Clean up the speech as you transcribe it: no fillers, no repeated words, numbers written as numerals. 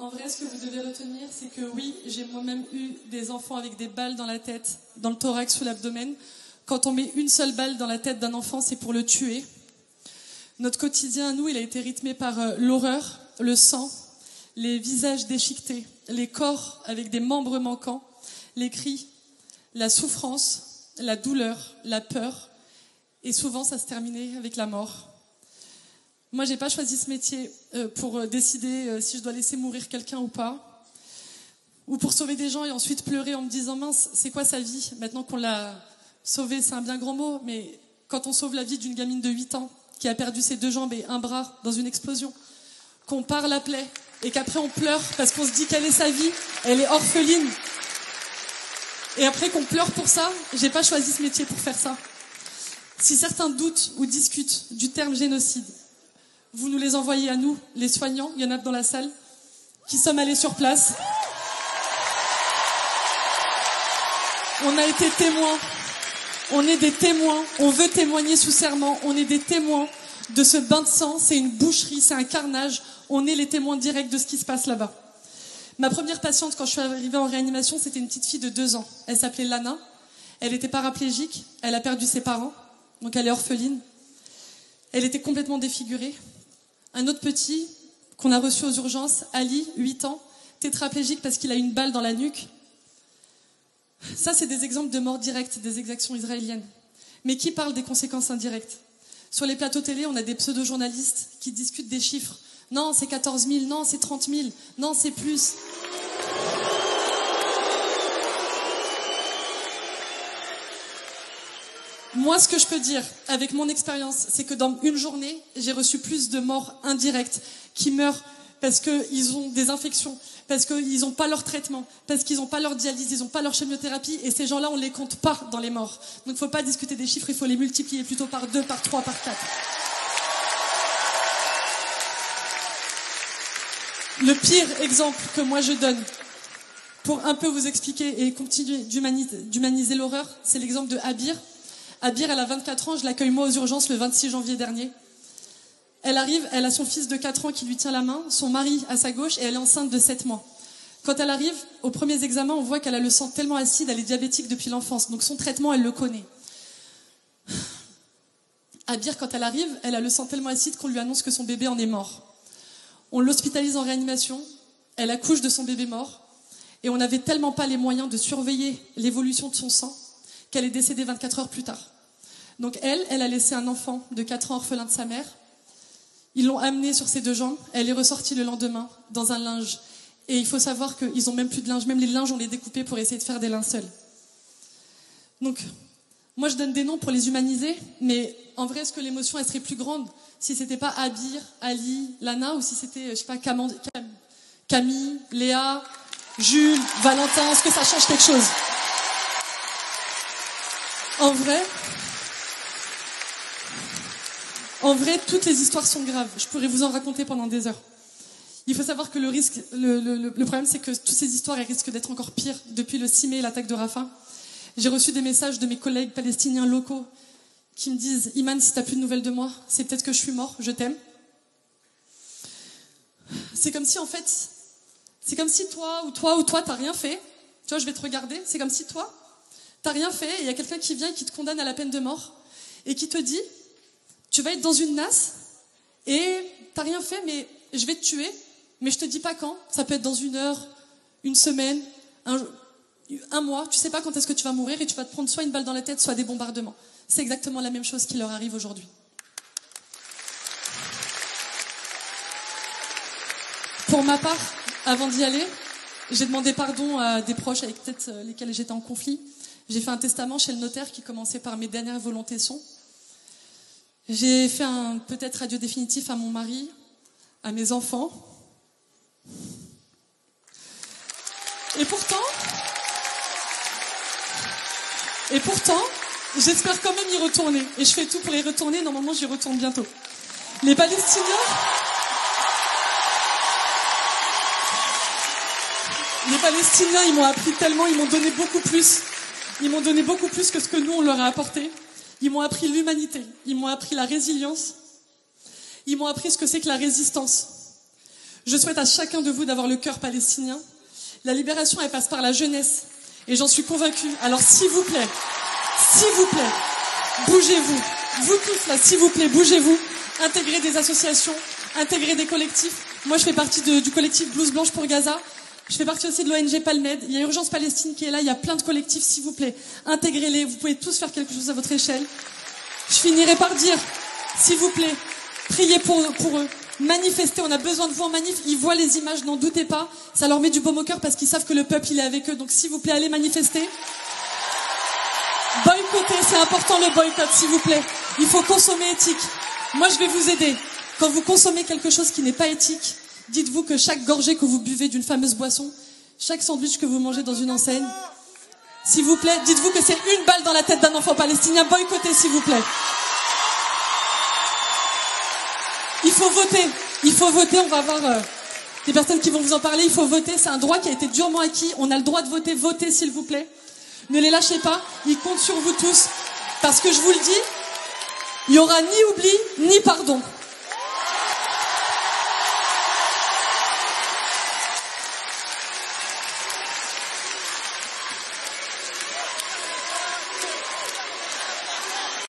En vrai, ce que vous devez retenir, c'est que oui, j'ai moi-même eu des enfants avec des balles dans la tête, dans le thorax ou l'abdomen. Quand on met une seule balle dans la tête d'un enfant, c'est pour le tuer. Notre quotidien, nous, il a été rythmé par l'horreur, le sang, les visages déchiquetés, les corps avec des membres manquants, les cris, la souffrance, la douleur, la peur. Et souvent, ça se terminait avec la mort. Moi, j'ai pas choisi ce métier pour décider si je dois laisser mourir quelqu'un ou pas, ou pour sauver des gens et ensuite pleurer en me disant mince, c'est quoi sa vie? Maintenant qu'on l'a sauvé, c'est un bien grand mot, mais quand on sauve la vie d'une gamine de 8 ans qui a perdu ses 2 jambes et un bras dans une explosion, qu'on part la plaie et qu'après on pleure parce qu'on se dit quelle est sa vie, elle est orpheline, et après qu'on pleure pour ça, j'ai pas choisi ce métier pour faire ça. Si certains doutent ou discutent du terme génocide, vous nous les envoyez à nous, les soignants, il y en a dans la salle, qui sommes allés sur place. On a été témoins, on est des témoins, on veut témoigner sous serment, on est des témoins de ce bain de sang, c'est une boucherie, c'est un carnage, on est les témoins directs de ce qui se passe là-bas. Ma première patiente, quand je suis arrivée en réanimation, c'était une petite fille de 2 ans. Elle s'appelait Lana, elle était paraplégique, elle a perdu ses parents, donc elle est orpheline. Elle était complètement défigurée. Un autre petit qu'on a reçu aux urgences, Ali, 8 ans, tétraplégique parce qu'il a une balle dans la nuque. Ça, c'est des exemples de morts directes, des exactions israéliennes. Mais qui parle des conséquences indirectes? Sur les plateaux télé, on a des pseudo-journalistes qui discutent des chiffres. Non, c'est 14 000, non, c'est 30 000, non, c'est plus. Moi, ce que je peux dire, avec mon expérience, c'est que dans une journée, j'ai reçu plus de morts indirectes qui meurent parce qu'ils ont des infections, parce qu'ils n'ont pas leur traitement, parce qu'ils n'ont pas leur dialyse, ils n'ont pas leur chimiothérapie, et ces gens-là, on ne les compte pas dans les morts. Donc il ne faut pas discuter des chiffres, il faut les multiplier plutôt par 2, par 3, par 4. Le pire exemple que moi je donne, pour un peu vous expliquer et continuer d'humaniser l'horreur, c'est l'exemple de Abir. Abir, elle a 24 ans, je l'accueille moi aux urgences le 26 janvier dernier. Elle arrive, elle a son fils de 4 ans qui lui tient la main, son mari à sa gauche, et elle est enceinte de 7 mois. Quand elle arrive, aux premiers examens, on voit qu'elle a le sang tellement acide, elle est diabétique depuis l'enfance, donc son traitement, elle le connaît. Abir, quand elle arrive, elle a le sang tellement acide qu'on lui annonce que son bébé en est mort. On l'hospitalise en réanimation, elle accouche de son bébé mort, et on n'avait tellement pas les moyens de surveiller l'évolution de son sang qu'elle est décédée 24 heures plus tard. Donc elle a laissé un enfant de 4 ans orphelin de sa mère. Ils l'ont amenée sur ses 2 jambes. Elle est ressortie le lendemain dans un linge. Et il faut savoir qu'ils n'ont même plus de linge. Même les linges, on les découpait pour essayer de faire des linceuls. Donc, moi, je donne des noms pour les humaniser. Mais en vrai, est-ce que l'émotion, elle serait plus grande si c'était pas Abir, Ali, Lana, ou si c'était, je sais pas, Camille, Léa, Jules, Valentin? Est-ce que ça change quelque chose? En vrai, toutes les histoires sont graves. Je pourrais vous en raconter pendant des heures. Il faut savoir que le problème, c'est que toutes ces histoires, elles risquent d'être encore pires depuis le 6 mai, l'attaque de Rafah. J'ai reçu des messages de mes collègues palestiniens locaux qui me disent « Iman, si t'as plus de nouvelles de moi, c'est peut-être que je suis mort, je t'aime. » C'est comme si, en fait, c'est comme si toi, t'as rien fait. Tu vois, je vais te regarder. C'est comme si toi, t'as rien fait et il y a quelqu'un qui vient et qui te condamne à la peine de mort et qui te dit tu vas être dans une nasse et t'as rien fait mais je vais te tuer, mais je te dis pas quand. Ça peut être dans 1 heure, 1 semaine, un mois. Tu sais pas quand est-ce que tu vas mourir et tu vas te prendre soit une balle dans la tête, soit des bombardements. C'est exactement la même chose qui leur arrive aujourd'hui. Pour ma part, avant d'y aller, j'ai demandé pardon à des proches avec peut-être lesquels j'étais en conflit. J'ai fait un testament chez le notaire qui commençait par mes dernières volontés sont. J'ai fait un peut-être adieu définitif à mon mari, à mes enfants. Et pourtant, j'espère quand même y retourner. Et je fais tout pour y retourner. Normalement, j'y retourne bientôt. Les Palestiniens, ils m'ont appris tellement, ils m'ont donné beaucoup plus. Ils m'ont donné beaucoup plus que ce que nous, on leur a apporté. Ils m'ont appris l'humanité. Ils m'ont appris la résilience. Ils m'ont appris ce que c'est que la résistance. Je souhaite à chacun de vous d'avoir le cœur palestinien. La libération, elle passe par la jeunesse. Et j'en suis convaincue. Alors s'il vous plaît, bougez-vous. Vous tous là, s'il vous plaît, bougez-vous. Intégrez des associations, intégrez des collectifs. Moi, je fais partie du collectif Blouse Blanche pour Gaza. Je fais partie aussi de l'ONG Palmed. Il y a Urgence Palestine qui est là. Il y a plein de collectifs, s'il vous plaît. Intégrez-les. Vous pouvez tous faire quelque chose à votre échelle. Je finirai par dire, s'il vous plaît, priez pour eux. Manifestez, on a besoin de vous en manif. Ils voient les images, n'en doutez pas. Ça leur met du baume au cœur parce qu'ils savent que le peuple, il est avec eux. Donc, s'il vous plaît, allez manifester. Boycottez, c'est important le boycott, s'il vous plaît. Il faut consommer éthique. Moi, je vais vous aider. Quand vous consommez quelque chose qui n'est pas éthique, dites-vous que chaque gorgée que vous buvez d'une fameuse boisson, chaque sandwich que vous mangez dans une enseigne, s'il vous plaît, dites-vous que c'est une balle dans la tête d'un enfant palestinien. Boycottez, s'il vous plaît. Il faut voter, on va avoir des personnes qui vont vous en parler, il faut voter, c'est un droit qui a été durement acquis, on a le droit de voter, votez s'il vous plaît. Ne les lâchez pas, ils comptent sur vous tous, parce que je vous le dis, il n'y aura ni oubli, ni pardon.